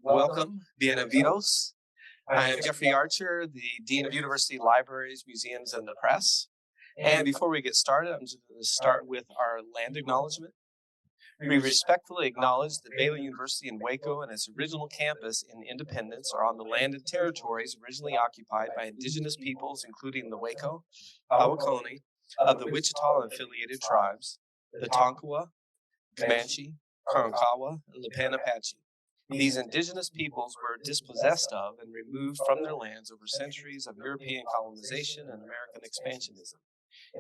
Welcome, bienvenidos. I am Jeffrey Archer, the Dean of University Libraries, Museums, and the Press. And before we get started, I'm just going to start with our land acknowledgement. We respectfully acknowledge that Baylor University in Waco and its original campus in Independence are on the land and territories originally occupied by indigenous peoples, including the Waco, Awakoni, of the Wichita and affiliated tribes, the Tonkawa, Comanche, Karankawa, and Lipan Apache. These indigenous peoples were dispossessed of and removed from their lands over centuries of European colonization and American expansionism.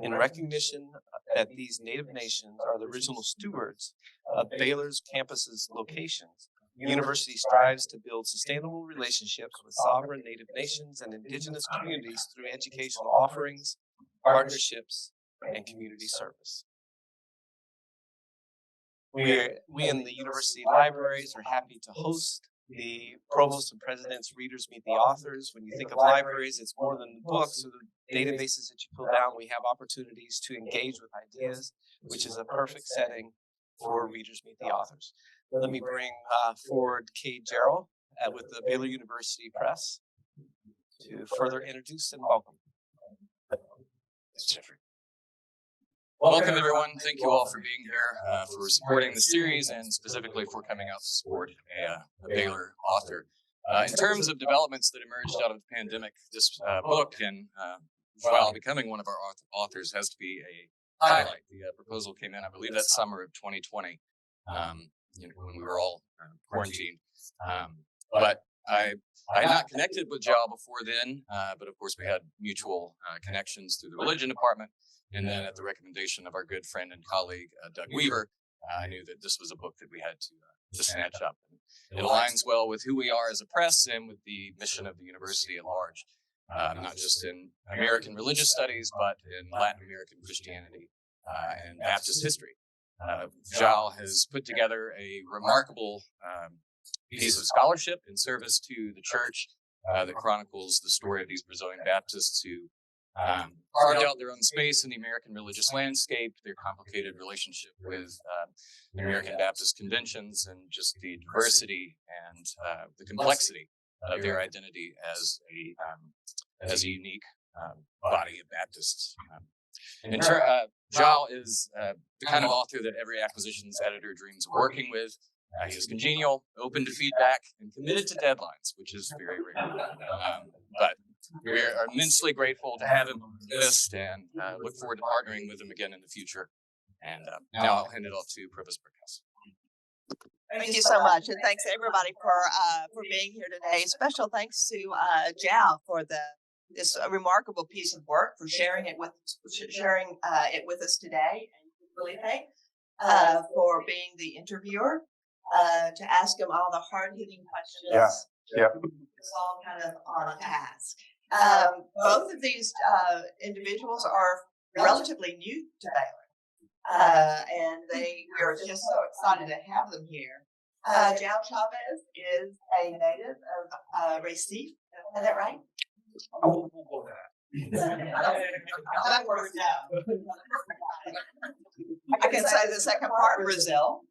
In recognition that these native nations are the original stewards of Baylor's campus's locations, the university strives to build sustainable relationships with sovereign native nations and indigenous communities through educational offerings, partnerships, and community service. We in the university libraries are happy to host the Provost and President's Readers Meet the Authors. When you think of libraries, it's more than the books or the databases that you pull down. We have opportunities to engage with ideas, which is a perfect setting for Readers Meet the Authors. Let me bring forward Kay Jarrell with the Baylor University Press to further introduce and welcome. Thanks, Jeffrey. Welcome, everyone. Thank you all for being here, for supporting the series, and specifically for coming out to support a Baylor author. In terms of developments that emerged out of the pandemic, this book, and while becoming one of our authors, has to be a highlight. The proposal came in, I believe, that summer of 2020, when we were all quarantined. But I had not connected with João before then, but of course we had mutual connections through the religion department. And then at the recommendation of our good friend and colleague, Doug Weaver, I knew that this was a book that we had to snatch up. It aligns well with who we are as a press and with the mission of the university at large, not just in American religious studies, but in Latin American Christianity and Baptist history. João has put together a remarkable piece of scholarship in service to the church that chronicles the story of these Brazilian Baptists who carved out their own space in the American religious landscape, their complicated relationship with the American Baptist conventions, and just the diversity and the complexity of their identity as a unique body of Baptists. João is the kind of author that every acquisitions editor dreams of working with. He is congenial, open to feedback, and committed to deadlines, which is very rare. But we are immensely grateful to have him on the list, and look forward to partnering with him again in the future. And now I'll hand it off to Professor Chaves. Thank you so much, and thanks everybody for being here today. Special thanks to João for this remarkable piece of work, for sharing it with us today, and Felipe for being the interviewer, to ask him all the hard-hitting questions. Yeah. It's all kind of on task. Both of these individuals are relatively new to Baylor, and we are just so excited to have them here. João Chaves is a native of Recife. Is that right? Oh, we'll go that. That works out. I can say the second part, Brazil.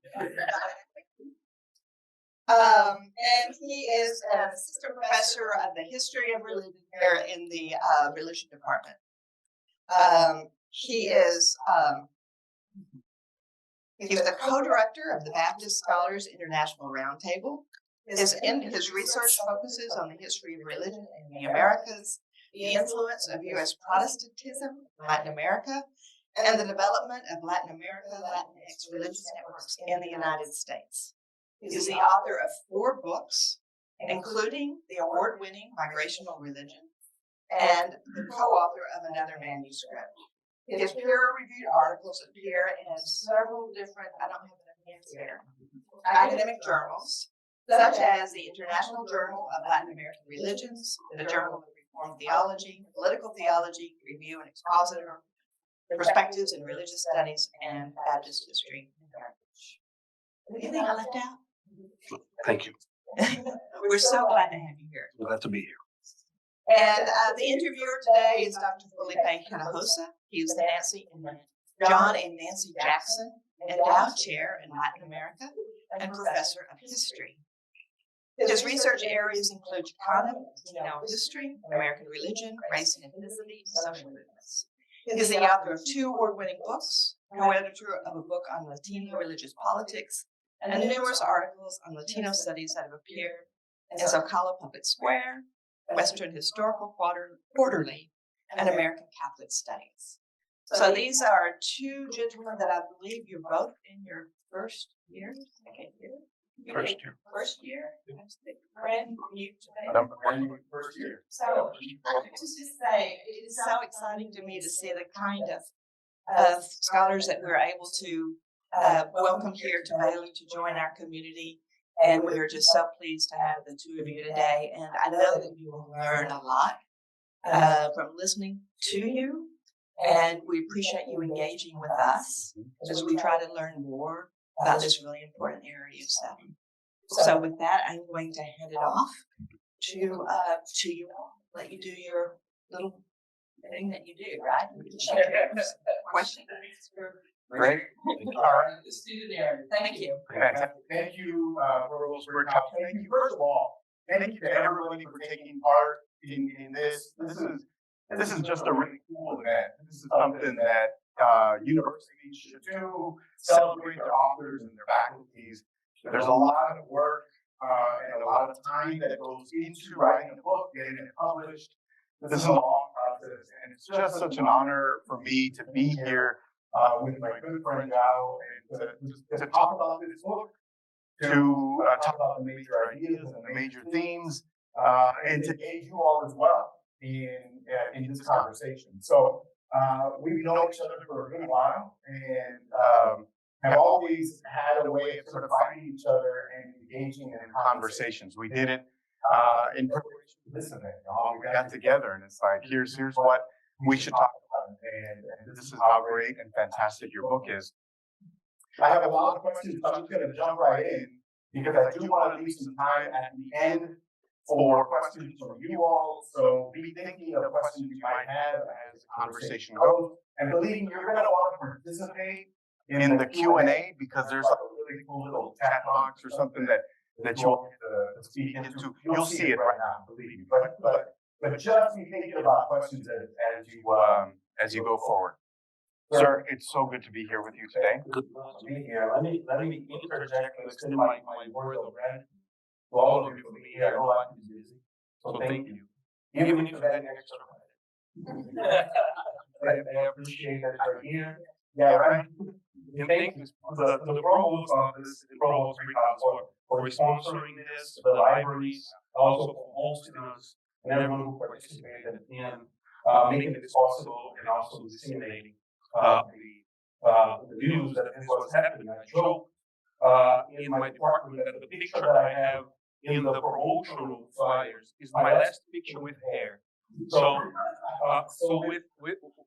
And he is an assistant professor of the history of religion here in the religion department. He is the co-director of the Baptist Scholars International Roundtable. His research focuses on the history of religion in the Americas, the influence of U.S. Protestantism in Latin America, and the development of Latin America Latinx religious networks in the United States. He is the author of 4 books, including the award-winning Migrational Religion and the co-author of another manuscript. His peer-reviewed articles appear in several different, I don't have enough hands here, academic journals, such as the International Journal of Latin American Religions, the Journal of Reformed Theology, Political Theology, Review and Expositor, Perspectives in Religious Studies, and Baptist History and Heritage. Anything I left out? Thank you. We're so glad to have you here. Glad to be here. And the interviewer today is Dr. Felipe Hinojosa. He is John and Nancy Jackson Endowed Chair in Latin America and Professor of History. His research areas include Chicano Latino history, American religion, race and ethnicity, and social movements. He is the author of 2 award-winning books, co-editor of a book on Latino religious politics, and numerous articles on Latino studies that have appeared in Zocalo Public Square, Western Historical Quarterly, and American Catholic Studies. So these are 2 gentlemen that I believe you're both in your first year, second year? First year. First year? Brand new today. Brand new first year. So I have to just say, it is so exciting to me to see the kind of scholars that we're able to welcome here to Baylor to join our community. And we're just so pleased to have the 2 of you today. And I know that you will learn a lot from listening to you. And we appreciate you engaging with us as we try to learn more about this really important area. So with that, I'm going to hand it off to you all. Let you do your little thing that you do, right? Question. Great. All right. Thank you. Fantastic. Thank you for those great comments. Thank you, first of all. Thank you to everybody for taking part in this. This is just a really cool event. This is something that universities should do, celebrate their authors and their faculties. There's a lot of work and a lot of time that goes into writing a book, getting it published. This is a long process, and it's just such an honor for me to be here with my good friend João and to talk about this book, to talk about the major ideas and the major themes, and to aid you all as well in this conversation. So we've known each other for a good while, and have always had a way of sort of finding each other and engaging in conversations. We did it in preparation for this event. We got together, and it's like, here's what we should talk about, and this is how great and fantastic your book is. I have a lot of questions, so I'm just going to jump right in because I do want to leave some time at the end for questions from you all. So be thinking of questions you might have as the conversation goes. And believe me, you're going to want to participate in the Q&A because there's like a really cool little chat box or something that you'll get to speak into. You'll see it right now, believe me. But just be thinking about questions as you go forward. Sir, it's so good to be here with you today. Good to be here. Let me interject and extend my words of gratitude to all of you for being here. I know life is busy, so thank you. Even if that extra credit. I appreciate that you're here. Yeah, right. And thank you to the provost office, the provost for sponsoring this, the libraries, also for hosting us, and everyone who participated in making this possible and also disseminating the news that this was happening. I joke in my department that the picture that I have in the promotional flyers is my last picture with hair. So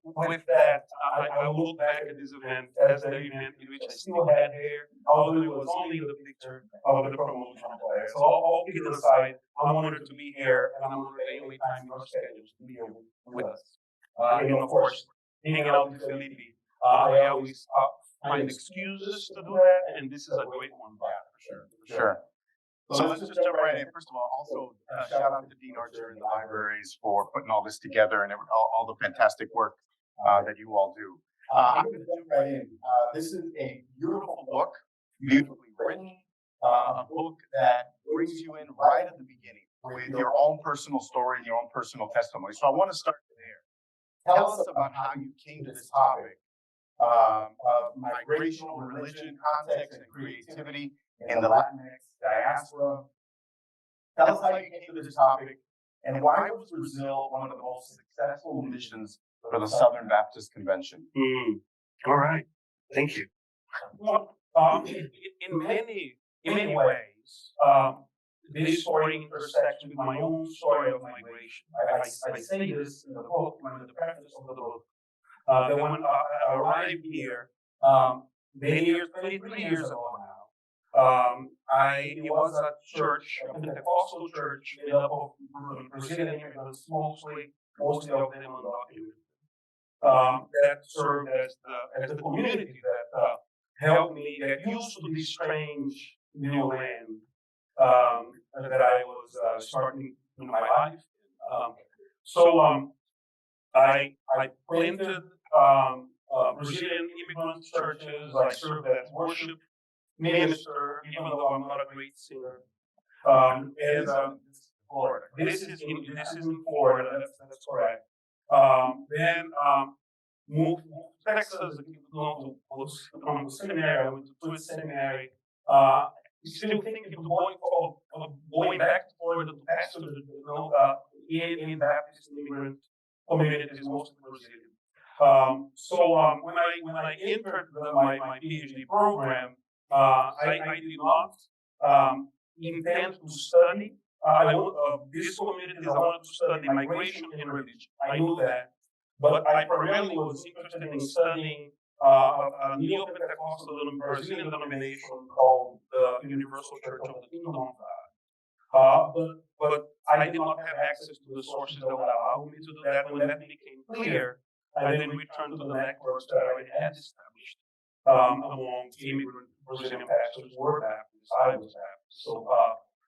with that, I will look back at this event as the event in which I still had hair, although it was only the picture of the promotional flyer. So all kidding aside, I'm honored to be here, and I'm honored the only time in your schedules to be here with us. And of course, hanging out with Felipe, I always find excuses to do that, and this is a great one, for sure. So let's just jump right in. First of all, also shout out to Dean Archer and the libraries for putting all this together and all the fantastic work that you all do. I'm going to jump right in. This is a beautiful book, beautifully written, a book that brings you in right at the beginning with your own personal story and your own personal testimony. So I want to start there. Tell us about how you came to this topic of migrational religion, context, and creativity in the Latinx Diaspora. Tell us how you came to this topic, and why was Brazil one of the most successful missions for the Southern Baptist Convention? All right, thank you. Well, in many ways, this story intersects with my own story of migration. I say this in the book, in the preface of the book, that when I arrived here, many years, 33 years ago now, it was a church, a Pentecostal church, made up of Brazilian immigrants, mostly of them undocumented, that served as the community that helped me get used to this strange new land, that I was starting in my life. I planted Brazilian immigrant churches. I served as worship minister, even though I'm not a great singer. Florida. This is in Florida. That's correct. Then moved to Texas. Was from the seminary. I went to Twist Seminary. Still thinking of going back to Florida to pastor, in Baptist immigrant communities, mostly Brazilian. When I entered my PhD program, I did not intend to study. These communities I wanted to study migration and religion. I knew that, but I primarily was interested in studying a neo-Pentecostal Brazilian denomination called the Universal Church of the Kingdom of God. But I did not have access to the sources that would allow me to do that. When that became clear, I then returned to the networks that I already had established among immigrant Brazilian pastors who were Baptists. I was Baptist.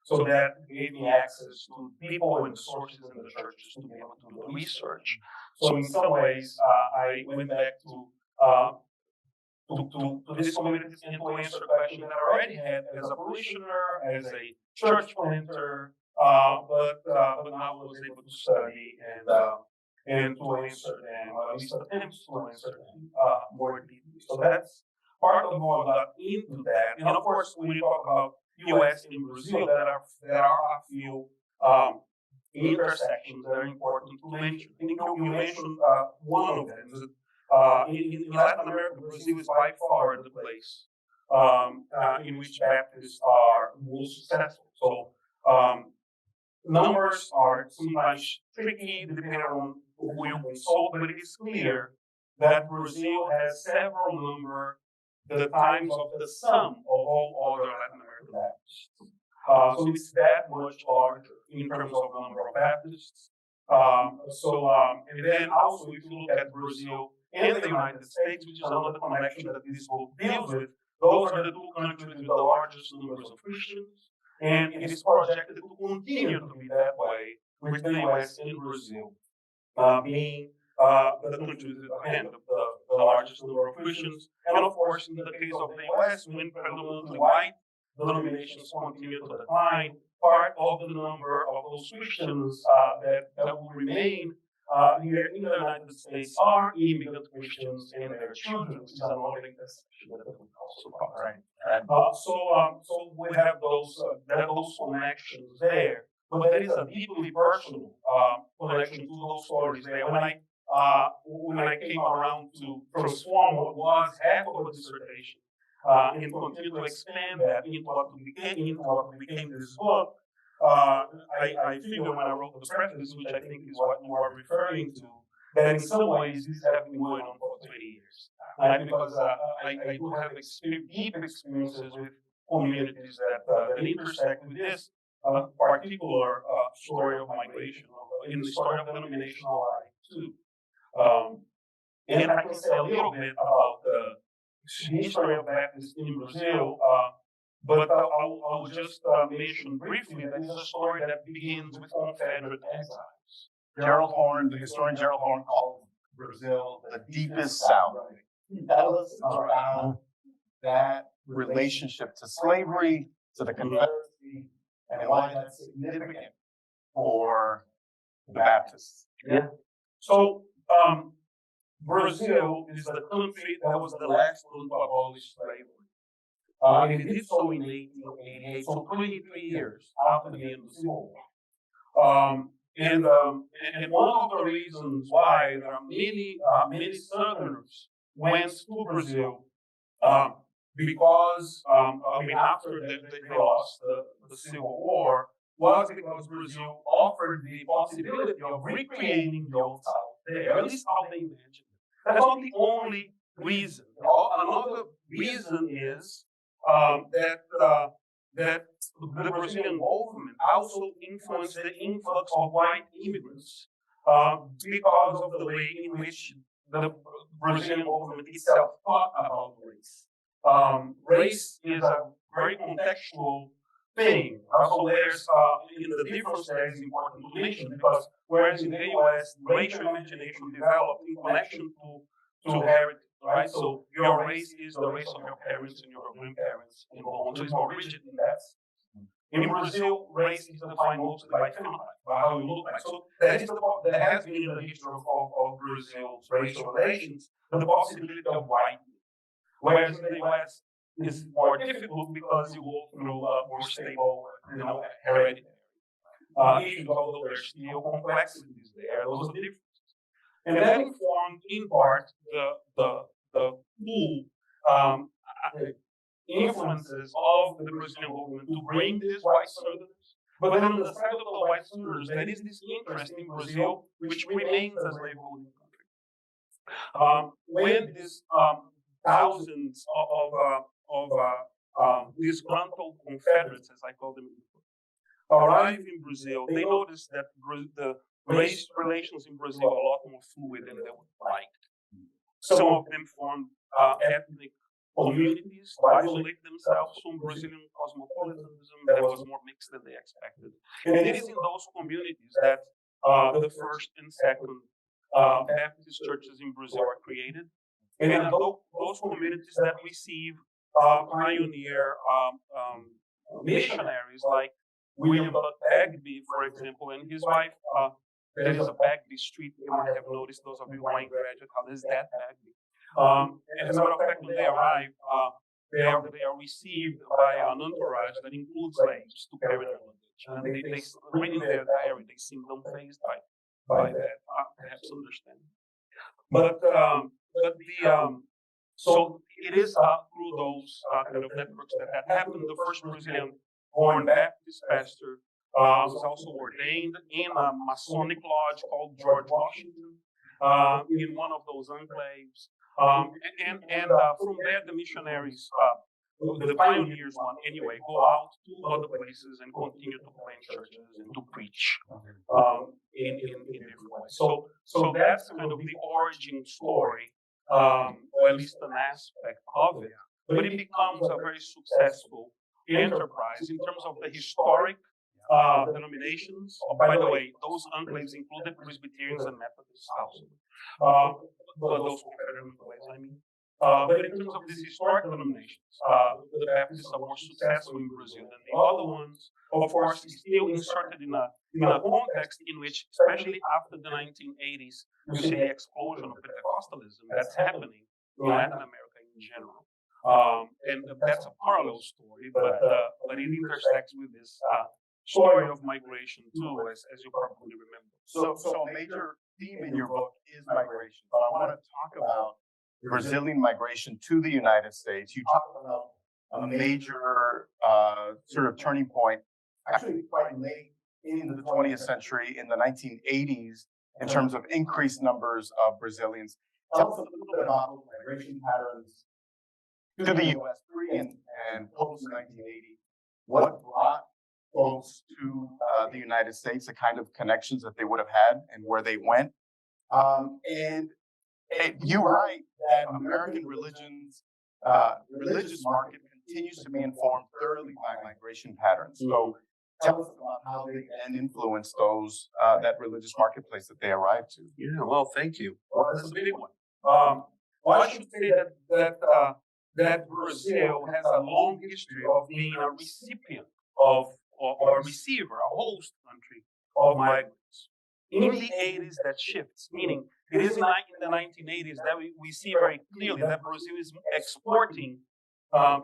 So that gave me access to people and sources in the churches to be able to do research. So in some ways, I went back to this community and to answer questions that I already had as a parishioner, as a church planter, but now I was able to study and to answer them, or at least attempt to answer them more deeply. So that's part of how I got into that. And of course, when you talk about U.S. and Brazil, there are a few intersections that are important to mention. I think you mentioned one of them. Is that, in Latin America, Brazil is by far the place in which Baptists are most successful. So numbers are sometimes tricky depending on who you consult, but it is clear that Brazil has several number the times of the sum of all other Latin American Baptists. So it's that much larger in terms of number of Baptists. And then also, if you look at Brazil and the United States, which is another connection that this book deals with, those are the two countries with the largest numbers of Christians, and it is projected to continue to be that way with the U.S. and Brazil being the countries again the largest number of Christians, and of course, in the case of the U.S., when predominantly white denominations continue to decline, part of the number of those Christians that will remain here in the United States are immigrant Christians and their children, which is another intersection that we also cover. Right. So we have those connections there, but there is a deeply personal connection to those stories there. When I came around to transform what was half of a dissertation and continue to expand that into what became this book, I figured when I wrote the preface, which I think is what you are referring to, that in some ways this has been going on for 20 years. Right? Because I do have deep experiences with communities that intersect with this particular story of migration, in the story of denominational life too. And I can say a little bit about the history of Baptists in Brazil, but I'll just mention briefly that it's a story that begins with Confederate exiles. The historian Gerald Horne called Brazil the deepest South. Tell us about that relationship to slavery, to the Confederacy, and why that's significant for the Baptists. Yeah. So Brazil is the country that was the last one to abolish slavery. And it did so in 1888, so 23 years after the end of the Civil War. And one of the reasons why there are many Southerners went to Brazil because after they lost the Civil War, was because Brazil offered the possibility of recreating the old South there, at least how they imagined it. That's not the only reason. Another reason is that the Brazilian movement also influenced the influx of white immigrants because of the way in which the Brazilian movement itself thought about race. Race is a very contextual thing. So there's in the difference there is important to mention, because whereas in the US, racial imagination developed in connection to heritage, right? So your race is the race of your parents and your grandparents and so on. So it's more rigid in that. In Brazil, race is defined mostly by phenotype, by how you look like. So that is there has been in the history of Brazil's racial relations the possibility of whitening, whereas in the US is more difficult because you go through more stable, hereditary issues, although there's still complexities there. Those are the differences, and that informed in part the cool influences of the Brazilian movement to bring these white Southerners. But then on the side of the white Southerners, there is this interest in Brazil, which remains a slaveholding country. When these thousands of disgruntled Confederates, as I call them, arrive in Brazil, they notice that the race relations in Brazil are a lot more fluid than they would like. Some of them formed ethnic communities to isolate themselves from Brazilian cosmopolitanism that was more mixed than they expected. And it is in those communities that the first and second Baptist churches in Brazil are created. And those communities that receive pioneer missionaries like William Bagby, for example, and his wife. There is a Bagby Street, you might have noticed, those of you who are in graduate college, is that Bagby. And as a matter of fact, when they arrive, they are received by an entourage that includes slaves to carry their luggage. And they reading their diary, they seem unfazed by that, perhaps understanding. So it is through those kind of networks that happened. The first Brazilian-born Baptist pastor was also ordained in a Masonic lodge called George Washington in one of those enclaves. And from there, the missionaries, the pioneers one anyway, go out to other places and continue to plant churches and to preach in different ways. So that's kind of the origin story, or at least an aspect of it. But it becomes a very successful enterprise in terms of the historic denominations. By the way, those enclaves included Presbyterians and Methodists also. Those Confederate enclaves, I mean. But in terms of these historic denominations, the Baptists are more successful in Brazil than the other ones. Of course, still inserted in a context in which, especially after the 1980s, you see the explosion of Pentecostalism that's happening in Latin America in general. And that's a parallel story, but it intersects with this story of migration too, as you probably remember. So a major theme in your book is migration. But I want to talk about Brazilian migration to the United States. You talk about a major sort of turning point, actually quite late in the 20th century, in the 1980s, in terms of increased numbers of Brazilians. Tell us a little bit about migration patterns to the U.S. pre and post 1980. What brought folks to the United States, the kind of connections that they would have had and where they went. And you write that American religious market continues to be informed thoroughly by migration patterns. So tell us about how they then influence those, that religious marketplace that they arrived to. Yeah, well, thank you. Well, that's a big one. Well, I should say that Brazil has a long history of being a recipient of, or a receiver, a host country of migrants. In the 80s, that shifts, meaning it is in the 1980s that we see very clearly that Brazil is exporting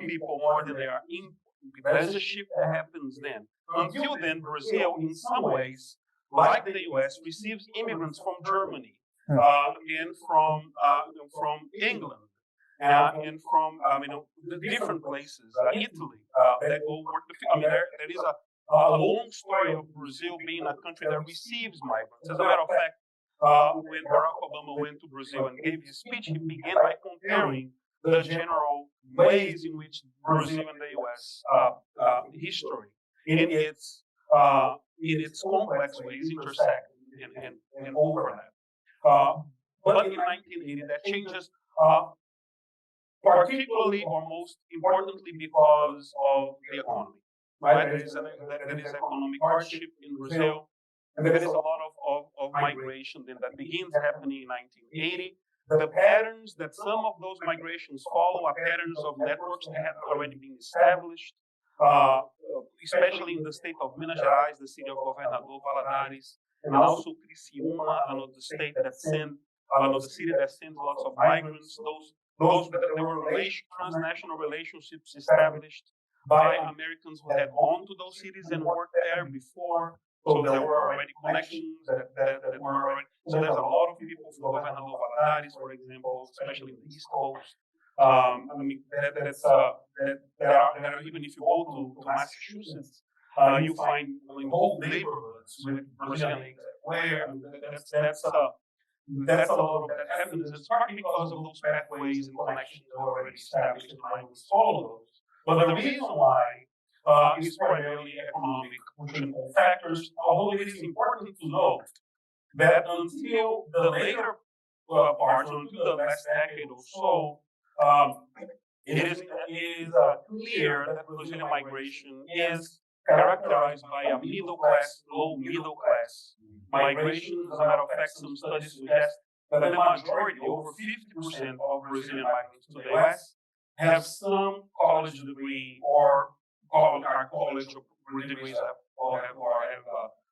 people more than they are importing people. There's a shift that happens then. Until then, Brazil, in some ways, like the US, receives immigrants from Germany and from England. And from the different places, Italy, that go work. There is a long story of Brazil being a country that receives migrants. As a matter of fact, when Barack Obama went to Brazil and gave his speech, he began by comparing the general ways in which Brazil and the U.S. History, in its complex ways, intersect and overlap. But in 1980, that changes. Particularly or most importantly because of the economy. right? There is economic hardship in Brazil, and there is a lot of migration that begins happening in 1980. The patterns that some of those migrations follow are patterns of networks that have already been established, especially in the state of Minas Gerais, the city of Governador Valadares, and also Criciúma, another state that another city that sends lots of migrants. There were transnational relationships established by Americans who had gone to those cities and worked there before. So there were already connections that were already. So there's a lot of people from Governador Valadares, for example, especially in the East Coast. I mean, even if you go to Massachusetts, you find whole neighborhoods with Brazilian everywhere. I mean, that's a lot of that happens. It's partly because of those pathways and connections that were already established, and migrants follow those. But the reason why is primarily economic push and pull factors, although it is important to note that until the later parts, until the last decade or so, it is clear that Brazilian migration is characterized by a low middle class migration. As a matter of fact, some studies suggest that the majority, over 50% of Brazilian migrants to the US, have some college degree or are college degrees or have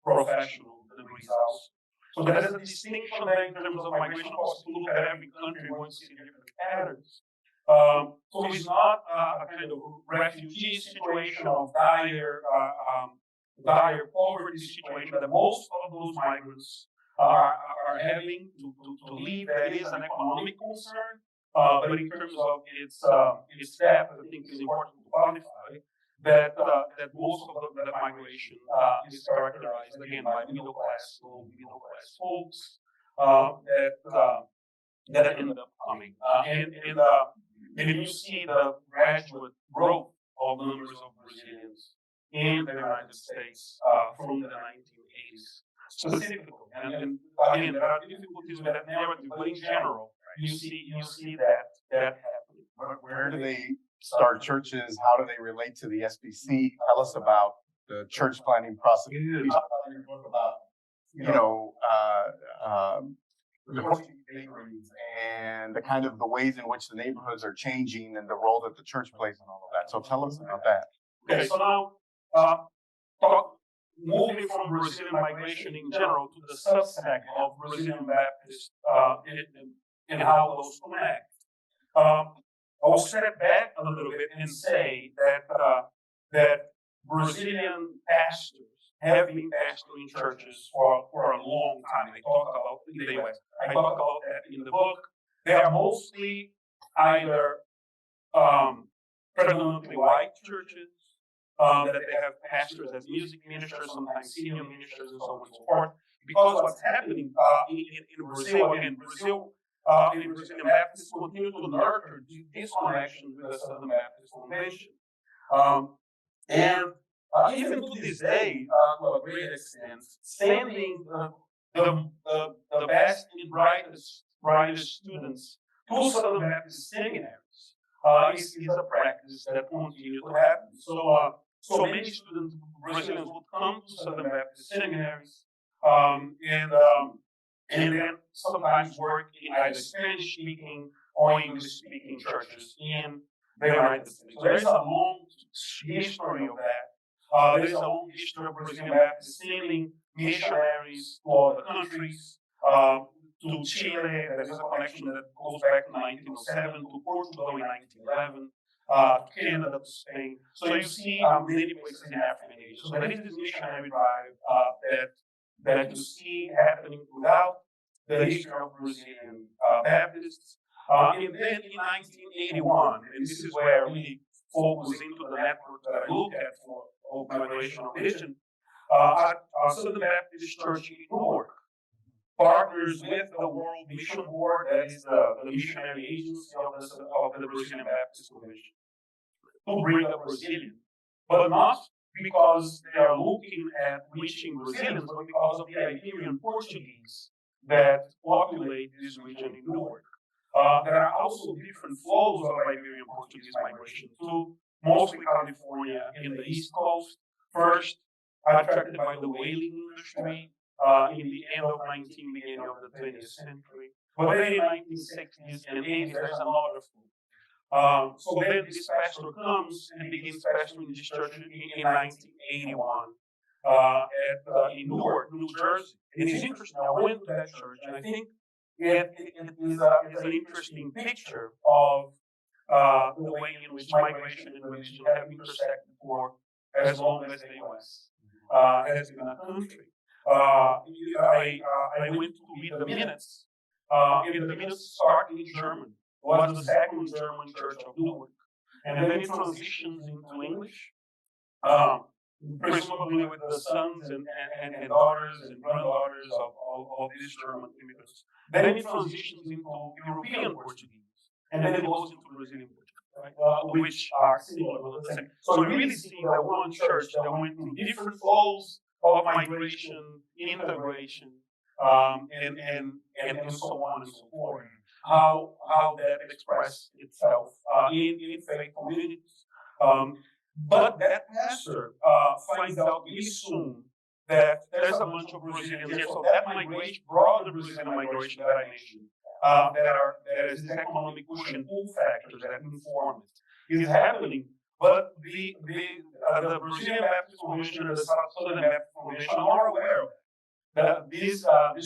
professional degrees also. So there is a distinction there in terms of migration. Of course, if you look at every country, you're going to see different patterns. So it's not a kind of refugee situation of dire poverty situation that most of those migrants are having to leave. That is an economic concern, but in terms of its depth, I think it's important to qualify that most of the migration is characterized again by middle class folks that end up coming, and you see the graduate growth of numbers of Brazilians in the United States from the 1980s specifically. And again, there are difficulties with that narrative, but in general, you see that happening. Where do they start churches? How do they relate to the SBC? Tell us about the church planting process. You talk about in your book about, the neighborhoods and the kind of the ways in which the neighborhoods are changing and the role that the church plays in all of that. So tell us about that. Okay, so now moving from Brazilian migration in general to the subset of Brazilian Baptists and how those connect. I'll step back a little bit and say that Brazilian pastors have been pastoring churches for a long time. I talk about in the US. I talk about that in the book. They are mostly either predominantly white churches that they have pastors as music ministers, sometimes senior ministers, and so on and so forth. Because what's happening in Brazil, again, and Brazilian Baptists continue to nurture this connection with the Southern Baptist Convention. And even to this day, to a great extent, sending the best and brightest students to Southern Baptist seminaries is a practice that continues to happen. So many students, Brazilians, would come to Southern Baptist seminaries and then sometimes work in either Spanish-speaking or English-speaking churches in the United States. So there's a long history of that. There's a long history of Brazilian Baptists sending missionaries to other countries, to Chile. There is a connection that goes back to 1907, to Portugal in 1911, Canada to Spain. So you see many places in Africa and Asia. So there is this missionary drive that you see happening throughout the history of Brazilian Baptists. And then in 1981, and this is where I really focus into the network that I look at for Migrational Religion, Southern Baptist Church in Newark partners with the World Mission Board, that is the missionary agency of the Brazilian Baptist Convention, to bring up Brazilians, but not because they are looking at reaching Brazilians, but because of the Iberian Portuguese that populate this region in Newark. There are also different flows of Iberian Portuguese migration to mostly California and the East Coast. First, attracted by the whaling industry in the end of 19th, beginning of the 20th century. But then in 1960s and 80s, there's another flow. So then this pastor comes and begins pastoring this church in 1981 in Newark, New Jersey. And it's interesting, I went to that church, and I think it is an interesting picture of the way in which migration and religion have intersected for as long as the U.S. Has been a country. I went to read the minutes, and the minutes start in German. It was the second German church of Newark. And then it transitions into English, presumably with the sons and daughters and granddaughters of these German immigrants. Then it transitions into European Portuguese, and then it goes into Brazilian Portuguese, right? Which are similar but the same. So you really see that one church that went through different flows of migration, integration, and so on and so forth. How that expressed itself in faith communities. But that pastor finds out really soon that there's a bunch of Brazilians here. So that migration, broader Brazilian migration that I mentioned, there is this economic push and pull factors that inform it, is happening. But the Brazilian Baptist Convention and the Southern Baptist Convention are aware of that. This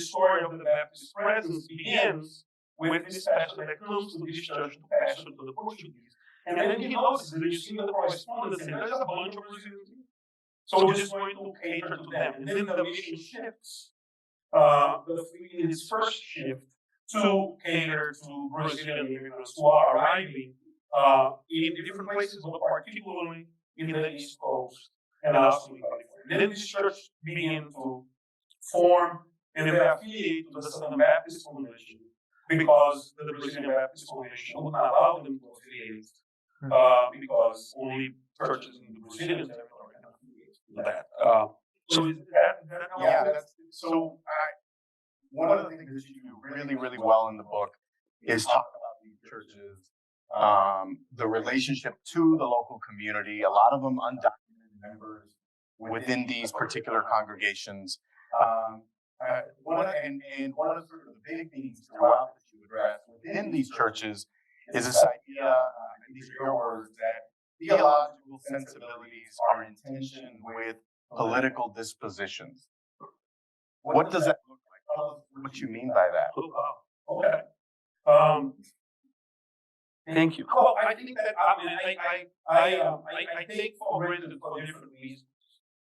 story of the Baptist presence begins with this pastor that comes to this church to pastor to the Portuguese. And then he notices, and you see the correspondence, and there's a bunch of Brazilians here. So we're just going to cater to them. And then the mission shifts in its first shift to cater to Brazilian immigrants who are arriving in different places, but particularly in the East Coast and also in California. And then this church began to form and they affiliate to the Southern Baptist Convention because the Brazilian Baptist Convention would not allow them to affiliate because only churches in the Brazilian territory can affiliate with that. So is that Yeah, one of the things that you do really, really well in the book is talk about these churches, the relationship to the local community, a lot of them undocumented members within these particular congregations. One of the sort of the big themes throughout that you address within these churches is this idea, these are your words, that theological sensibilities are in tension with political dispositions. What does that look like? Tell us what you mean by that. Oh, wow. Okay. Thank you. Well, I think that I take for granted for different reasons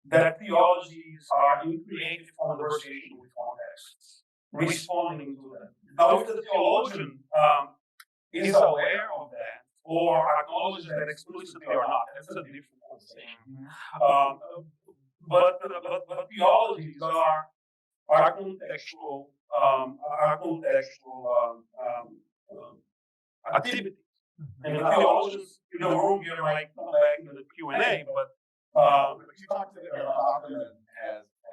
that theologies are in creative conversation with contexts, responding to them. Now, if the theologian is aware of that or acknowledges that explicitly or not, that's a different conversation. But theologies are contextual activities. And the theologians in the room here might come back to the Q&A, but you talked about them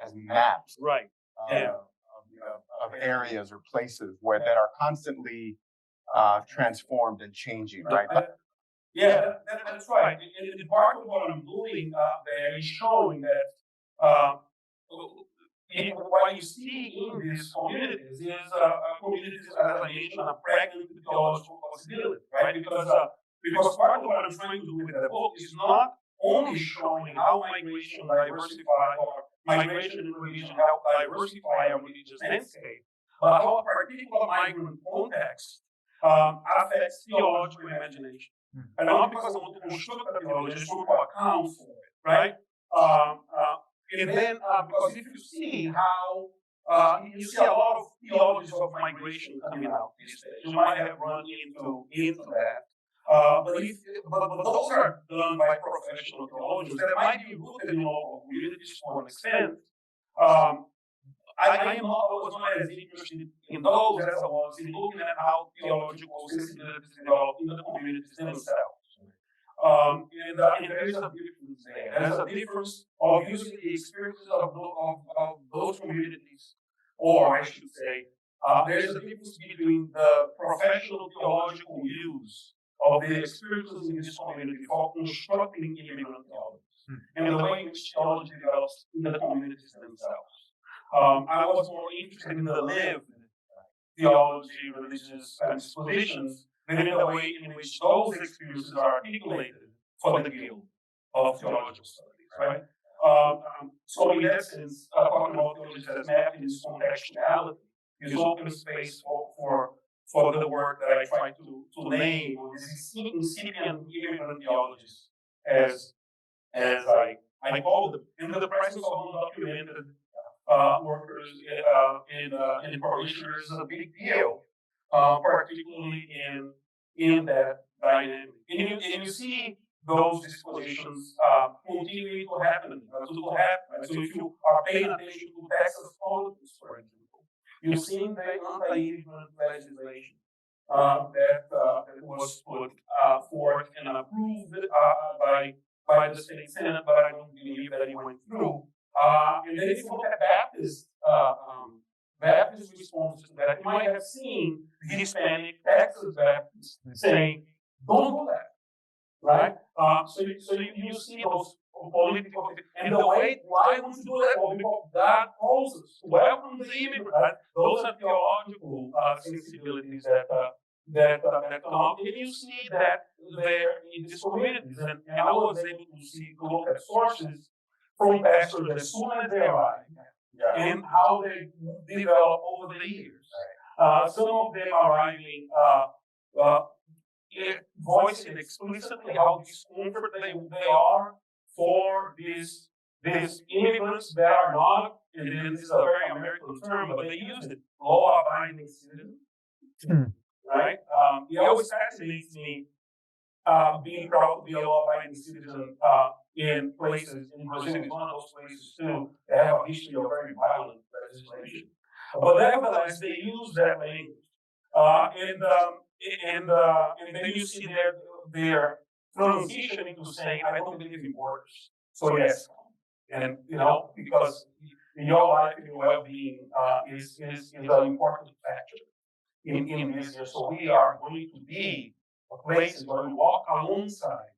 as maps, right? Of areas or places where that are constantly transformed and changing, right? Yeah, that's right. And part of what I'm doing there is showing that what you see in these communities is communities, as I mentioned, are pregnant with theological possibility, right? Because part of what I'm trying to do with the book is not only showing how migration and religion help diversify our religious landscape, but how a particular migrant context affects theological imagination. And not because I want to construct the theology, I just want to account for it, right? And then, because if you see how, you see a lot of theologies of migration coming out these days. You might have run into that. But those are done by professional theologians that might be rooted in local communities to an extent. I was not as interested in those as I was in looking at how theological sensibilities develop in the communities themselves. And there is a difference there. There's a difference of using the experiences of those communities, or I should say, there's a difference between the professional theological use of the experiences in this community for constructing immigrant theologies and the way in which theology develops in the communities themselves. I was more interested in the lived theology, religious expositions than in the way in which those experiences are articulated for the field of theological studies, right? So in that sense, talking about theology as mapped in its contextuality is open space for the work that I try to name on these incipient immigrant theologies as I call them, in the presence of undocumented workers and parishioners is a big deal, particularly in that dynamic. And you see those dispositions continuing to happen. So if you are paying attention to Texas politics, for example, you've seen the anti-immigrant legislation that was put forth and approved by the state Senate, but I don't believe that it went through. And then if you look at Baptist responses to that, you might have seen Hispanic Texas Baptists saying, don't do that, right? So you see those political, and the way, why would you do that? Well, because God calls us to welcome the immigrant, right? Those are theological sensibilities that come up, and you see that there in these communities, and I was able to look at sources from pastors as soon as they arrive, and how they develop over the years. Some of them arriving voicing explicitly how discomfort they are for these immigrants that are not, and then this is a very American term, but they use it, law-abiding citizens, right? It always fascinates me being proud to be a law-abiding citizen in places, in Brazil is one of those places too, that have a history of very violent legislation. But nevertheless, they use that language. And then you see their transition into saying, I don't believe in borders. So yes, and because your life and your well-being is an important factor in this year. So we are going to be places where we walk alongside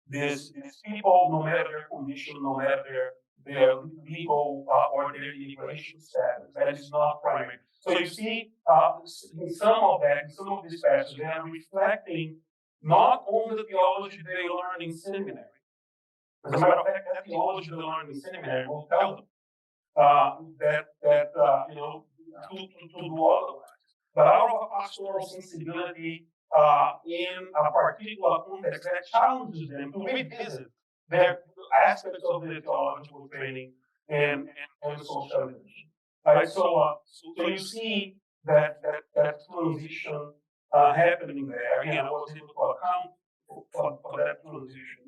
these people, no matter their condition, no matter their legal or their immigration status. That is not primary. So you see, in some of these passages, they are reflecting not on the theology they learned in seminary. As a matter of fact, that theology they learned in seminary will tell them to do otherwise. But out of a pastoral sensibility in a particular context that challenges them to revisit their aspects of their theological training and socialization. Right? So you see that transition happening there. Again, I was able to account for that transition.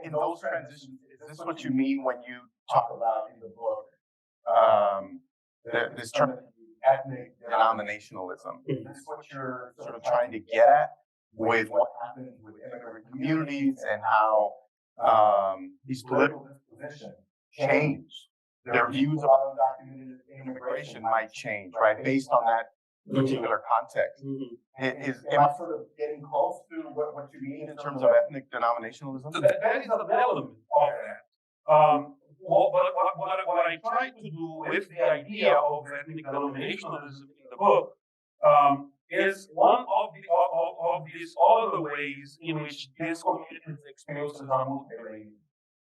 In those transitions, is this what you mean when you talk about in the book this term ethnic denominationalism? Is this what you're sort of trying to get at with what happens with immigrant communities and how these political dispositions change? Their views about undocumented immigration might change, right, based on that particular context. Am I sort of getting close to what you mean in terms of ethnic denominationalism? So that is an element of that. What I try to do with the idea of ethnic denominationalism in the book is one of these other ways in which these communities' experiences are multi-layered.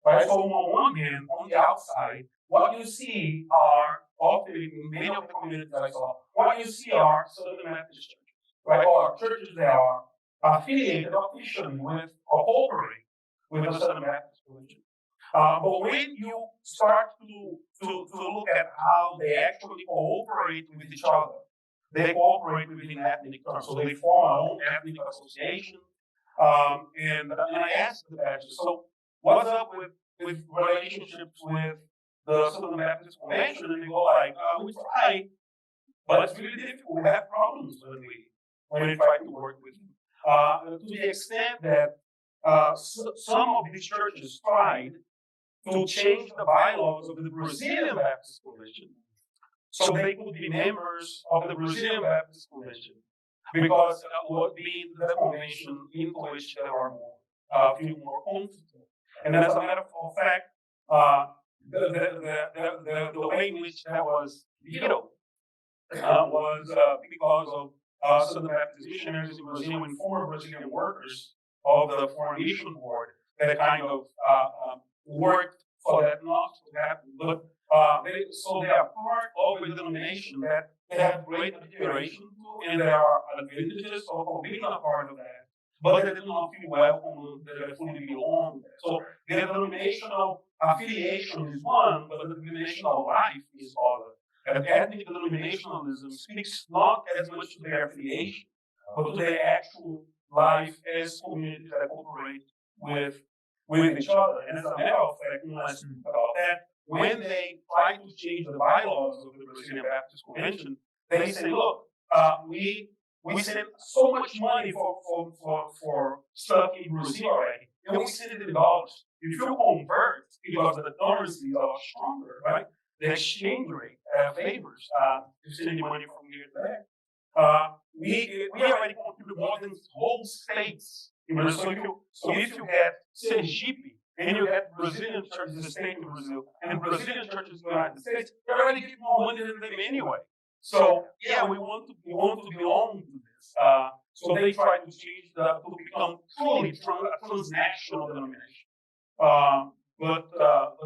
Right? So on one hand, on the outside, what you see are often in many of the communities I saw, what you see are Southern Methodist churches, right? Or churches that are affiliated officially with or cooperate with the Southern Methodist religion. But when you start to look at how they actually cooperate with each other, they cooperate within ethnic terms. So they form their own ethnic association. And I asked the pastor, so what's up with relationships with the Southern Baptist Convention? And they go like, we try, but it's really difficult. We have problems when we try to work with them. To the extent that some of these churches tried to change the bylaws of the Brazilian Baptist Convention so they could be members of the Brazilian Baptist Convention. because would be the convention into which they are more feel more comfortable. And as a matter of fact, the way in which that was vetoed was because of Southern Baptist missionaries in Brazil and former Brazilian workers of the Foreign Mission Board that kind of worked for that not to happen. But so they are part of a denomination that they have great admiration to, and there are advantages of being a part of that. But they do not feel welcome, they fully belong there. So the denominational affiliation is one, but the denominational life is other. And ethnic denominationalism speaks not as much to their affiliation, but to their actual life as communities that cooperate with each other. And as a matter of fact, let's talk about that. When they try to change the bylaws of the Brazilian Baptist Convention, they say, look, we send so much money for stuff in Brazil already, and we send it in dollars. If you convert, because the currencies are stronger, right? The exchange rate favors sending money from here to there. We already contribute more than whole states in Brazil. So if you get Sergipe and you get Brazilian churches, the state of Brazil, and Brazilian churches in the United States, you're already getting more money than them anyway. So yeah, we want to belong to this. So they try to change to become truly a transnational denomination. But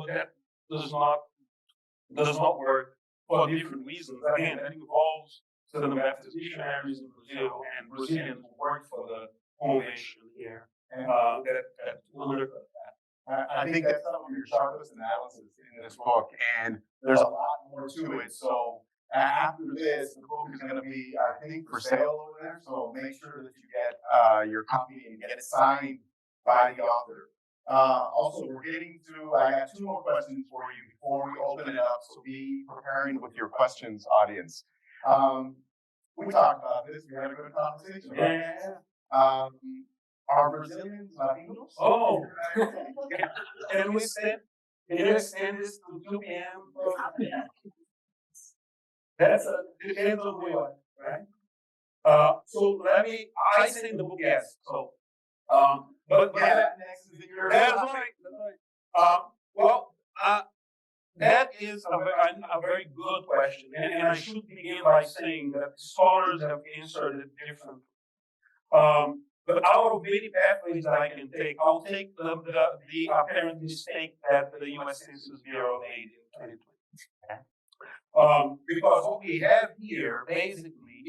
that does not work for different reasons. Again, that involves Southern Baptist missionaries in Brazil and Brazilians who work for the convention here that undercut that. I think that's some of your sharpest analysis in this book, and there's a lot more to it. So after this, the book is going to be, I think, for sale over there. So make sure that you get your copy and get it signed by the author. Also, we're getting to, I got two more questions for you before we open it up. So be preparing with your questions, audience. We talked about this. We had a good conversation. Yeah. Are Brazilians Latinos? Oh, can you extend this to 2 p.m.? That's depends on who you are, right? So I say in the book, yes. So, but Yeah, next is your that's right. Well, that is a very good question, and I should begin by saying that scholars have answered it differently. But out of many pathways that I can take, I'll take the apparent mistake that the U.S. Census Bureau made in 2020. Because what we have here basically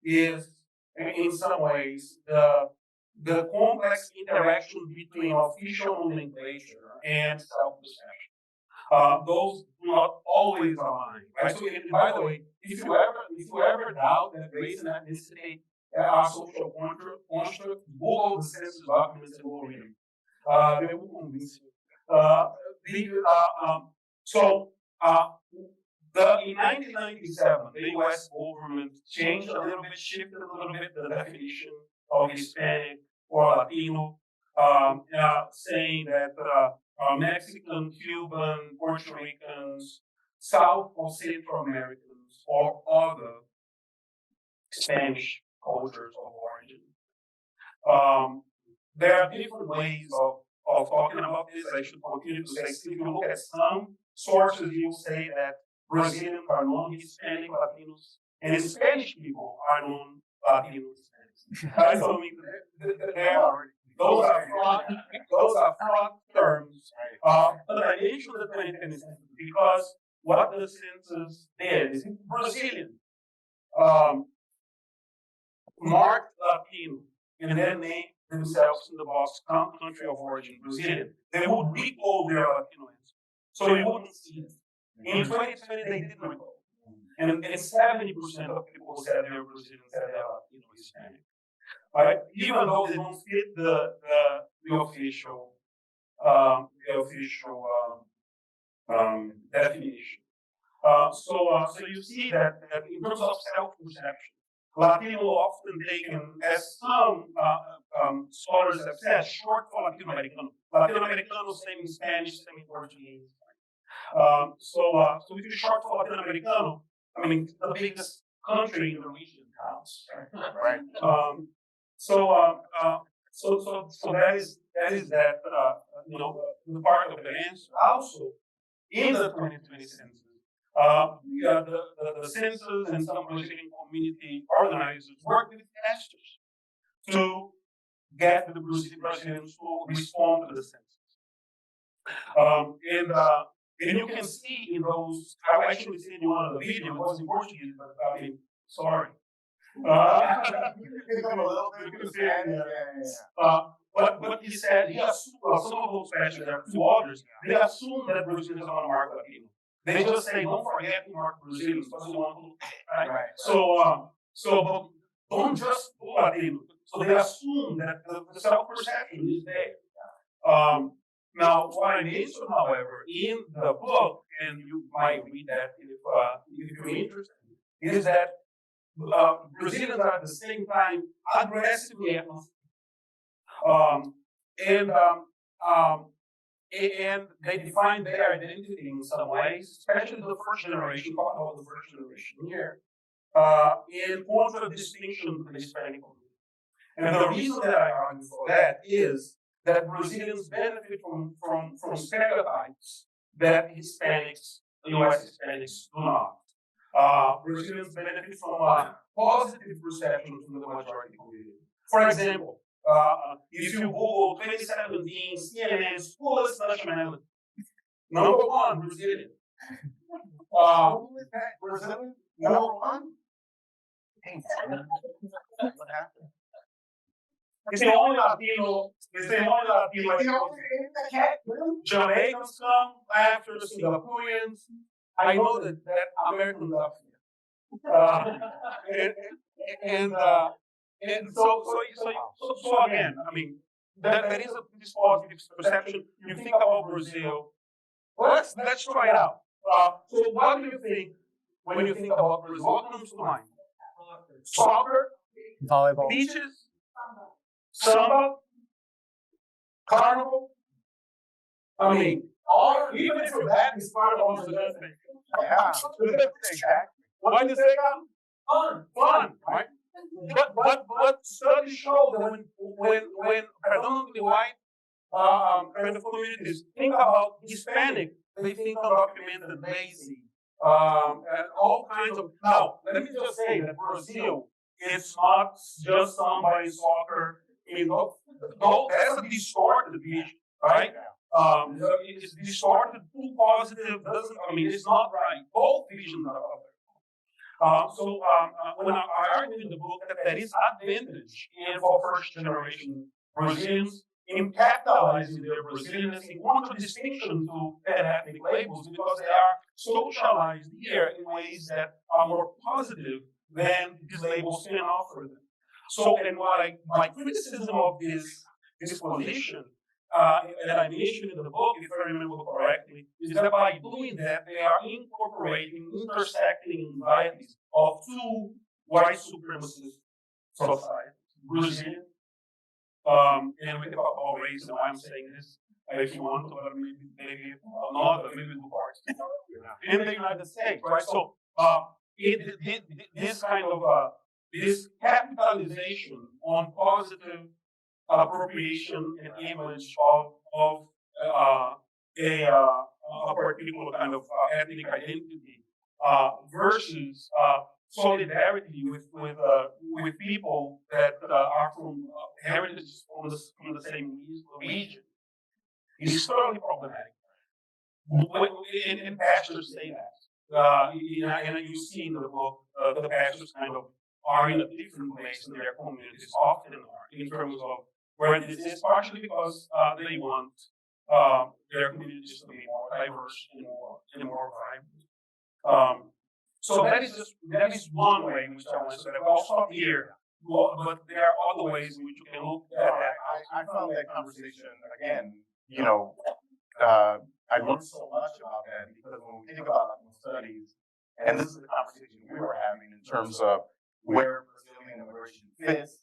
is in some ways the complex interaction between official nomenclature and self-perception. Those do not always align, right? So, and by the way, if you ever doubt that race and ethnicity are social construct, Google the census documents and go read them. They will convince you. In 1997, the U.S. government changed a little bit, shifted a little bit the definition of Hispanic or Latino, saying that Mexican, Cuban, Puerto Ricans, South or Central Americans, or other Spanish cultures of origin. There are different ways of talking about this. I should continue to say, if you look at some sources, you say that Brazilians are non-Hispanic Latinos, and Spanish people are non-Latino Hispanics. Right? So I mean, those are fraught terms. But I mentioned the 2010 census because what the census did is Brazilian marked Latino and then named themselves in the box country of origin Brazilian. They would recall their Latino answer, so you wouldn't see it. In 2020, they didn't recall. And 70% of people who said they were Brazilian said they are Latino Hispanic. Right? Even though they don't fit the official definition. So you see that in terms of self-perception, Latino often taken, as some scholars have said, short for Latino Americano. Latino Americano, same in Spanish, same in Portuguese. So if you short for Latino Americano, I mean, the biggest country in the region counts. Right. So that is that the part of the answer. Also, in the 2020 census, the census and some Brazilian community organizers worked with pastors to get the Brazilians to respond to the census. And you can see in those, I actually seen in one of the videos, it was in Portuguese, but I mean, sorry. You can see it. But he said, he assumed, some of those pastors, there are two others, they assume that Brazilians are going to mark Latino. They just say, don't forget to mark Brazilians, because we want to, right? So don't just do Latino. So they assume that the self-perception is there. Now, what I mentioned, however, in the book, and you might read that if you're interested, is that Brazilians are at the same time aggressively ethnic. And they define their identity in some ways, especially the first generation, talk about the first generation here, in contradistinction to the Hispanic community. And the reason that I argue for that is that Brazilians benefit from stereotypes that Hispanics, US Hispanics, do not. Brazilians benefit from a positive perception from the majority community. For example, if you Google 2017 CNN's coolest nationality, number one, Brazilian. Brazilian? Number one? What happened? It's the only Latino. Jamaicans come after the Singaporeans. I know that Americans love it. And so again, I mean, there is this positive perception. You think about Brazil. Let's try it out. So what do you think when you think about Brazil? What comes to mind? Soccer, Volleyball, beaches, samba, carnival. I mean, even if you're bad, it's part of the thing. Yeah, exactly. Why do you say that? Fun, right? But studies show that when predominantly white kind of communities think about Hispanic, they think undocumented, lazy, and all kinds of. Now, let me just say that Brazil is not just somebody's soccer. I mean, that's a distorted vision, right? It is distorted, too positive. It's not right. Both visions are out there. When I argue in the book that there is advantage for first generation Brazilians in capitalizing their Brazilianness in contradistinction to ethnic labels, because they are socialized here in ways that are more positive than these labels can offer them. So, and my criticism of this position that I mentioned in the book, if I remember correctly, is that by doing that, they are incorporating, intersecting varieties of two white supremacist societies, Brazilian, and we can talk about race and why I'm saying this if you want to, but maybe not, but maybe two parts. In the United States, right? So this kind of this capitalization on positive appropriation and image of a particular kind of ethnic identity versus solidarity with people that are from heritages from the same region is totally problematic. And pastors say that. And you see in the book, the pastors kind of are in a different place in their communities, often are, in terms of where this is, partially because they want their communities to be more diverse and more vibrant. So that is one way in which I want to say that. I'll stop here, but there are other ways in which you can look at that. I found that conversation again. I learned so much about that because when we think about Latino studies, and this is the conversation we were having in terms of where Brazilian immigration fits,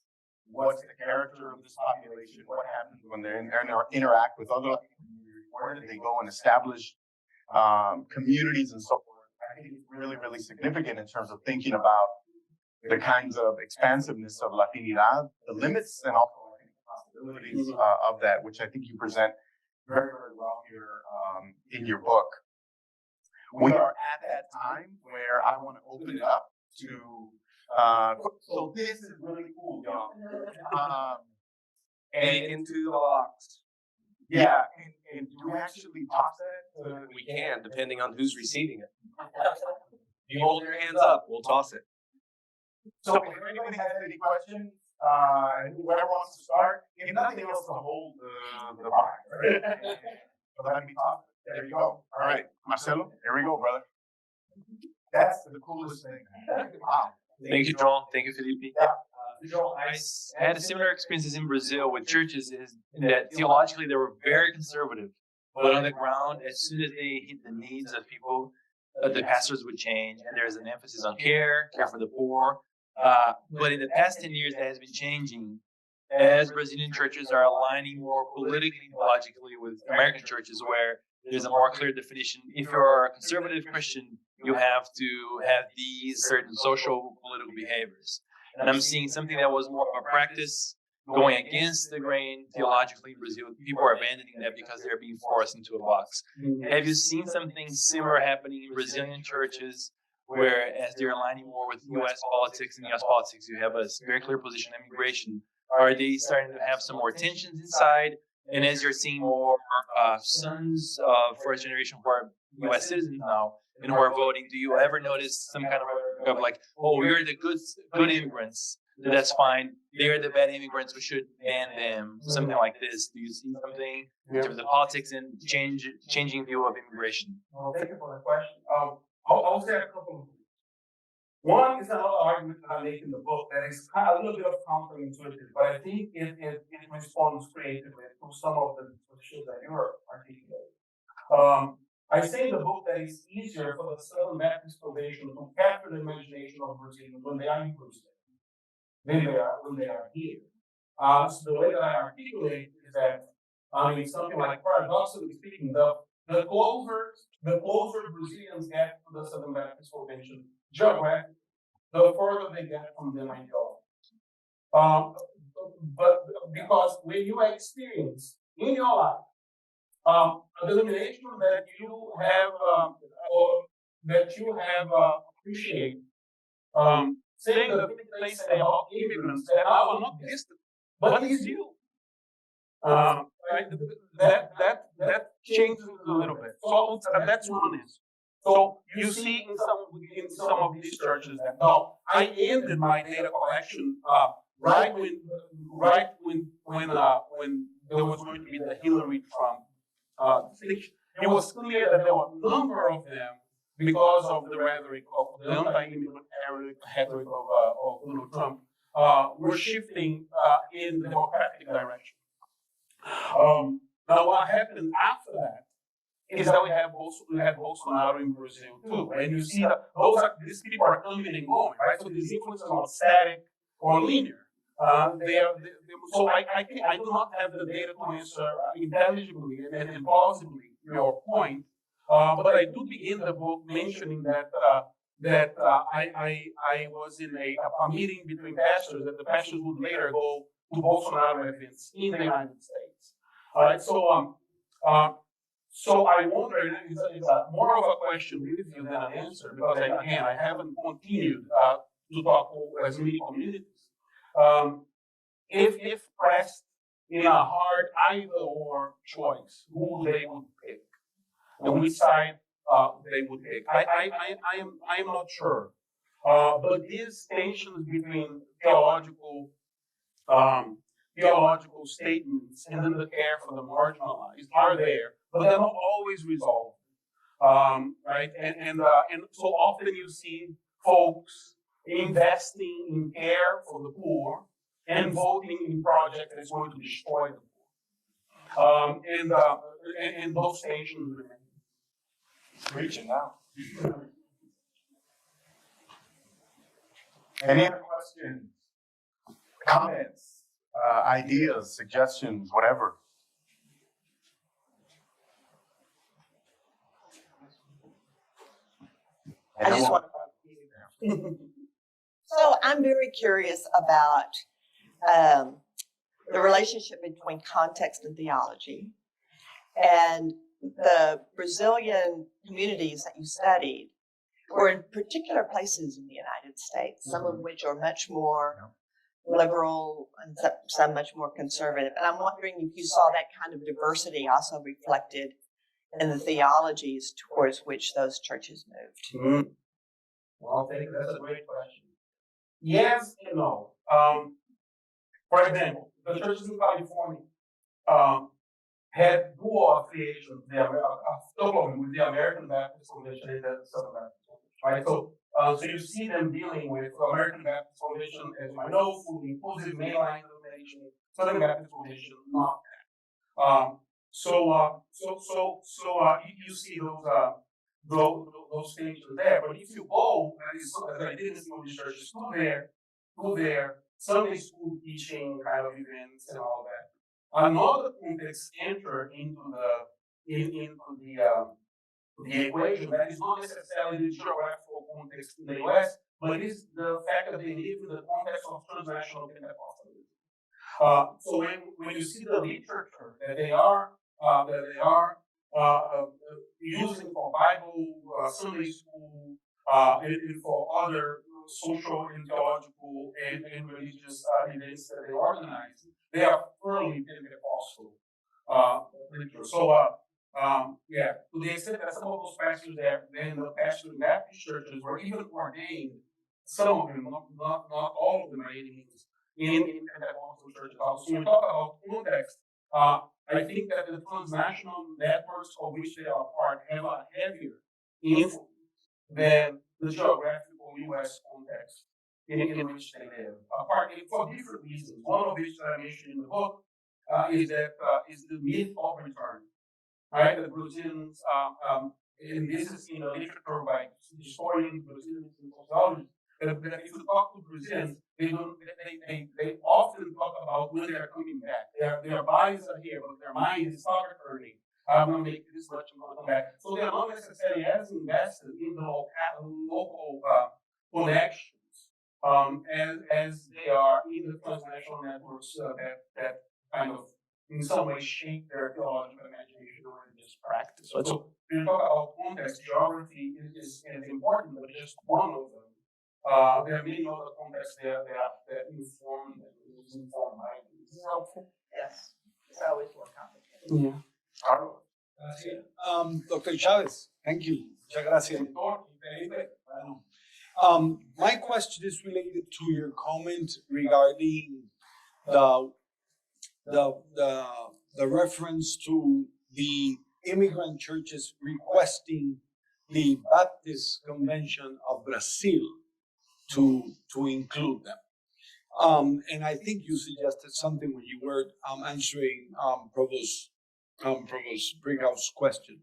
what's the character of this population, what happens when they interact with other communities, where do they go and establish communities and so forth. I think it's really, really significant in terms of thinking about the kinds of expansiveness of Latinidad, the limits and also possibilities of that, which I think you present very, very well here in your book. We are at that time where I want to open it up to, so this is really cool, y'all. And into the box. Yeah, and do we actually toss that? We can, depending on who's receiving it. You hold your hands up, we'll toss it. So if anybody has any questions, whoever wants to start, if nothing else, to hold the box, right? So let me talk. There you go. All right, Marcelo, here we go, brother. That's the coolest thing. Wow. Thank you, João. Thank you, Felipe. Yeah. João, I had a similar experiences in Brazil with churches in that theologically they were very conservative, but on the ground, as soon as they hit the needs of people, the pastors would change, and there's an emphasis on care for the poor. But in the past 10 years, that has been changing as Brazilian churches are aligning more politically, theologically with American churches, where there's a more clear definition. If you're a conservative Christian, you have to have these certain social, political behaviors. And I'm seeing something that was more of a practice going against the grain theologically in Brazil. People are abandoning that because they're being forced into a box. Have you seen something similar happening in Brazilian churches, where as they're aligning more with U.S. politics, and U.S. politics, you have a very clear position on immigration? Are they starting to have some more tensions inside? And as you're seeing more sons of first generation who are U.S. citizens now and who are voting, do you ever notice some kind of like, oh, we're the good immigrants, that's fine. They're the bad immigrants, we should ban them, something like this? Do you see something in terms of politics and changing view of immigration? Well, thank you for the question. I'll say a couple of things. One is another argument that I make in the book that is kind of a little bit of counterintuitive, but I think it responds creatively to some of the issues that you're articulating. I say in the book that it's easier for the Southern Baptist Foundation to capture the imagination of Brazilians when they are in Brazil than when they are here. So the way that I articulate is that, something like, paradoxically speaking, the closer Brazilians get to the Southern Baptist Convention geographically, the further they get from them ideology. But because when you experience in your life a denomination that you have or that you have appreciated, saying the things they say about immigrants that are not distant, but is you. Right? That changes a little bit. So that's one is. So you see in some of these churches that now I ended my data collection right when there was going to be the Hillary Trump station. It was clear that there were a number of them because of the rhetoric of the anti-immigrant rhetoric of Donald Trump were shifting in the democratic direction. Now, what happened after that is that we had Bolsonaro in Brazil too, and you see that these people are coming and going, right? So these influences are not static or linear. So I do not have the data to answer intelligibly and plausibly your point, but I do begin the book mentioning that I was in a meeting between pastors, that the pastors would later go to Bolsonaro events in the United States. All right, so I wonder, it's more of a question with you than an answer, because I haven't continued to talk to as many communities. If pressed in a hard either-or choice, who they would pick, and which side they would pick, I am not sure. But these tensions between theological statements and then the care for the marginalized are there, but they're not always resolved, right? And so often you see folks investing in care for the poor and voting in projects that's going to destroy the poor, and those tensions remain. Preaching now. Any other questions, comments, ideas, suggestions, whatever? I just want to So I'm very curious about the relationship between context and theology, and the Brazilian communities that you studied were in particular places in the United States, some of which are much more liberal and some much more conservative. And I'm wondering if you saw that kind of diversity also reflected in the theologies towards which those churches moved. Well, thank you. That's a great question. Yes and no. For example, the churches in California had dual affiliation, a couple of them with the American Baptist Convention and the Southern Baptist Convention, right? So you see them dealing with American Baptist Convention, as you might know, fully inclusive, mainline denomination, Southern Baptist Convention, not that. You see those things there. But if you go, as I did in some of these churches, go there, Sunday school teaching kind of events and all that. Another context enter into the equation that is not necessarily the geographical context in the US, but is the fact that they live in the context of transnational Pentecostalism. So when you see the literature that they are using for Bible, Sunday school, and for other social and theological and religious events that they organize, they are thoroughly Pentecostal literature. To the extent that some of those pastors there, then the pastors in Baptist churches were even ordained, some of them, not all of them by any means, in Pentecostal churches. So when we talk about context, I think that the transnational networks of which they are part have a heavier influence than the geographical U.S. context in which they live. For different reasons. One of which that I mentioned in the book is the myth of return. Right? The Brazilians, and this is in the literature by historians, Brazilians, and sociologists, that if you talk to Brazilians, they often talk about when they are coming back. Their bodies are here, but their mind is not returning. I'm going to make this much, I'm going to come back. So they are not necessarily as invested in the local connections as they are in the transnational networks that kind of in some way shape their theological imagination or religious practice. So when you talk about context, geography is important, but just one of them. There are many other contexts there that inform my views. Is this helpful? Yes. It's always more complicated. Yeah. Dr. Chaves, thank you. Muchas gracias. My question is related to your comment regarding the reference to the immigrant churches requesting the Baptist Convention of Brazil to include them. And I think you suggested something when you were answering Provost Brighouse' question.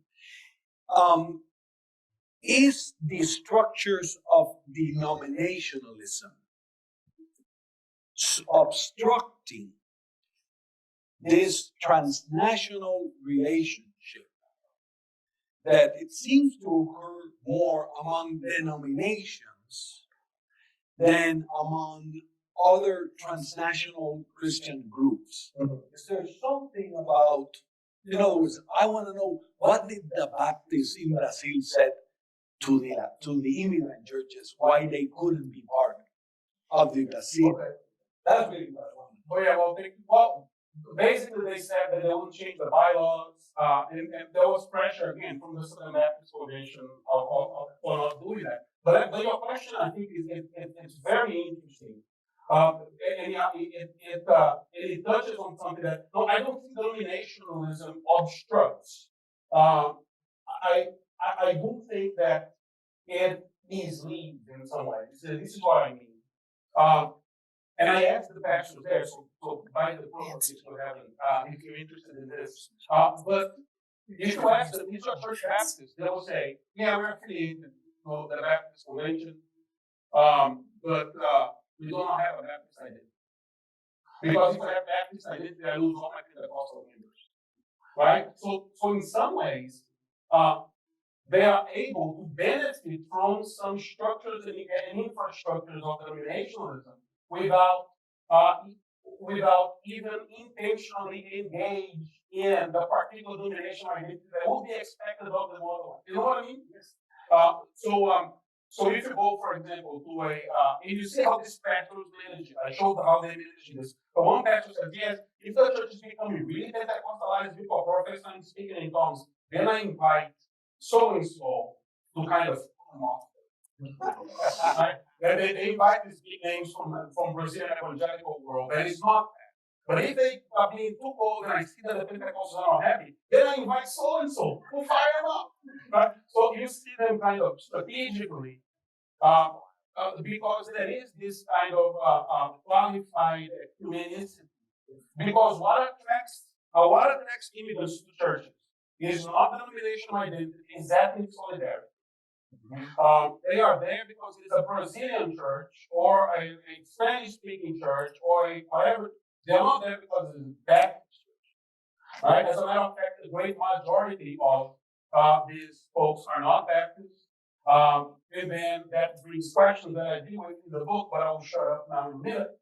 Is the structures of denominationalism obstructing this transnational relationship that it seems to occur more among denominations than among other transnational Christian groups? Is there something about, I want to know, what did the Baptists in Brazil said to the immigrant churches, why they couldn't be part of the Brazil? Okay. That's really what I want to know. Well, basically they said that they would change the bylaws, and there was pressure again from the Southern Baptist Convention for not doing that. But your question, I think, it's very interesting. It touches on something that, no, I don't think denominationalism obstructs. I do think that it misleads in some way. This is what I mean. And I asked the pastors there, so by the book, if you're interested in this. But if you ask them, these are church Baptists, they will say, yeah, we're affiliated with the Baptist Convention, but we do not have a Baptist identity. Because if I have Baptist identity, I lose all my Pentecostal members. Right? So in some ways, they are able to benefit from some structures and infrastructures of denominationalism without without even intentionally engaged in the particular denominational identity that would be expected of them otherwise. You know what I mean? Yes. So if you go, for example, to a, and you see how these pastors manage it, I showed how they manage this. But one pastor says, yes, if the church is becoming really Pentecostalized, people professing and speaking in tongues, then I invite so-and-so to kind of come off. Right? They invite these big names from Brazilian evangelical world, and it's not that. But if they are being too old and I see that the Pentecostals are not happy, then I invite so-and-so to fire them up. Right? So you see them kind of strategically, because there is this kind of qualified humanicity. Because what attracts immigrants to churches is not denominational identity, is ethnic solidarity. They are there because it is a Brazilian church or a Spanish-speaking church or a whatever. They're not there because it's a Baptist church, right? As a matter of fact, the great majority of these folks are not Baptists. And then that brings questions that I deal with in the book, but I will shut up now in a minute,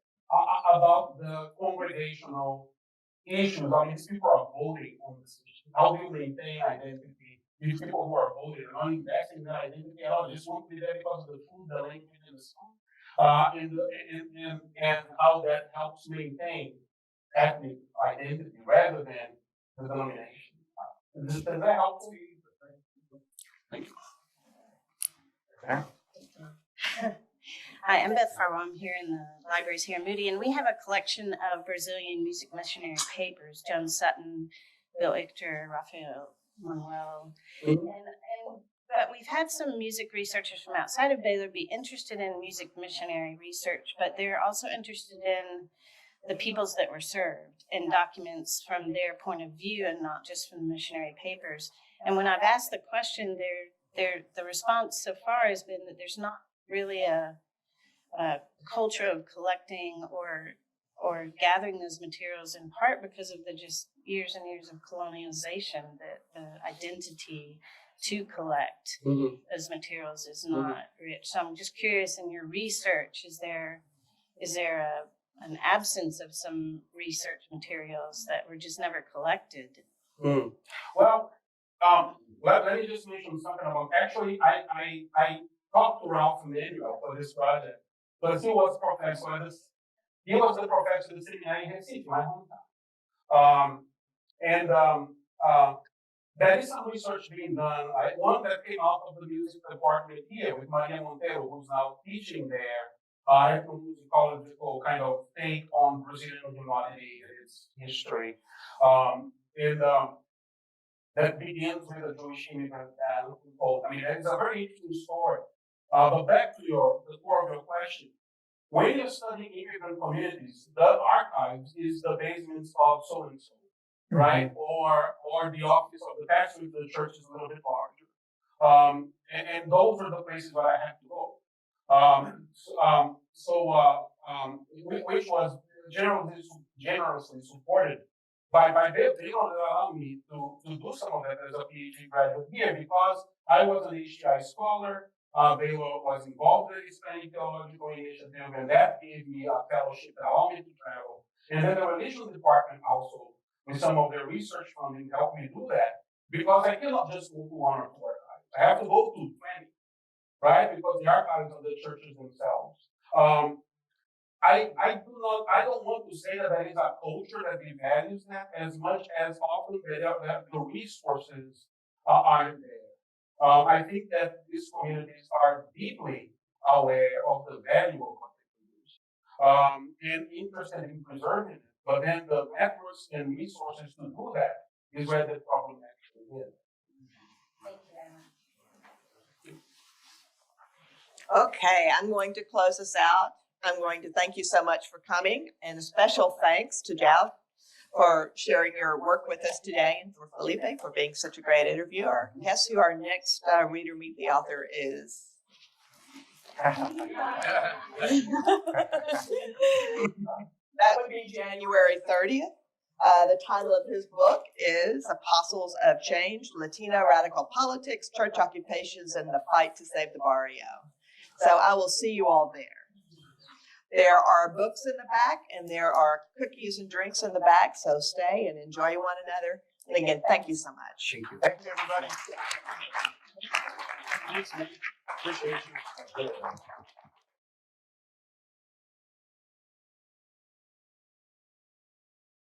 about the congregational issues. I mean, these people are voting on this issue. How do you maintain identity? These people who are voting are not investing in that identity at all. They just want to be there because of the food, the language, and the song. And how that helps maintain ethnic identity rather than the denomination. Does that help you? Thank you. Hi, I'm Beth Farwell. I'm here in the libraries here in Moody, and we have a collection of Brazilian music missionary papers. Joan Sutton, Bill Ichter, Rafael Manuel, but we've had some music researchers from outside of Baylor be interested in music missionary research, but they're also interested in the peoples that were served and documents from their point of view and not just from the missionary papers. And when I've asked the question, the response so far has been that there's not really a culture of collecting or gathering those materials, in part because of the just years and years of colonialization, that the identity to collect those materials is not rich. So I'm just curious, in your research, is there an absence of some research materials that were just never collected? Well, let me just mention something about, actually, I talked to Ralph Manuel for this project, because he was the professor of the seminary in Recife, my hometown. There is some research being done. One that came out of the music department here with Maria Monteiro, who's now teaching there, ethnomusicological kind of take on Brazilian humanity and its history. That begins with a Jewish immigrant unfold. I mean, it's a very interesting story. But back to the core of your question. When you're studying immigrant communities, the archives is the basements of so-and-so, right? Or the office of the pastor if the church is a little bit larger. And those are the places where I have to go. Which was generously supported by Baylor. They don't allow me to do some of that as a PhD graduate here because I was an HTI scholar. Baylor was involved in the Hispanic Theological Initiative, and that gave me a fellowship that allowed me to travel. And then the religion department also, with some of their research funding, helped me do that because I cannot just go to one or two archives. I have to go to 20, right? Because the archives are the churches themselves. I don't want to say that there is a culture that devalues that as much as often that the resources aren't there. I think that these communities are deeply aware of the value of what they produce and interested in preserving it. But then the networks and resources to do that is where the problem actually is. Thank you very much. Okay, I'm going to close us out. I'm going to thank you so much for coming, and a special thanks to João for sharing your work with us today, and for Felipe for being such a great interviewer. Guess who our next reader meet the author is? That would be January 30th. The title of his book is Apostles of Change, Latino Radical Politics, Church Occupations, and the Fight to Save the Barrio. So I will see you all there. There are books in the back, and there are cookies and drinks in the back, so stay and enjoy one another. And again, thank you so much. Thank you. Thank you, everybody. Appreciate you.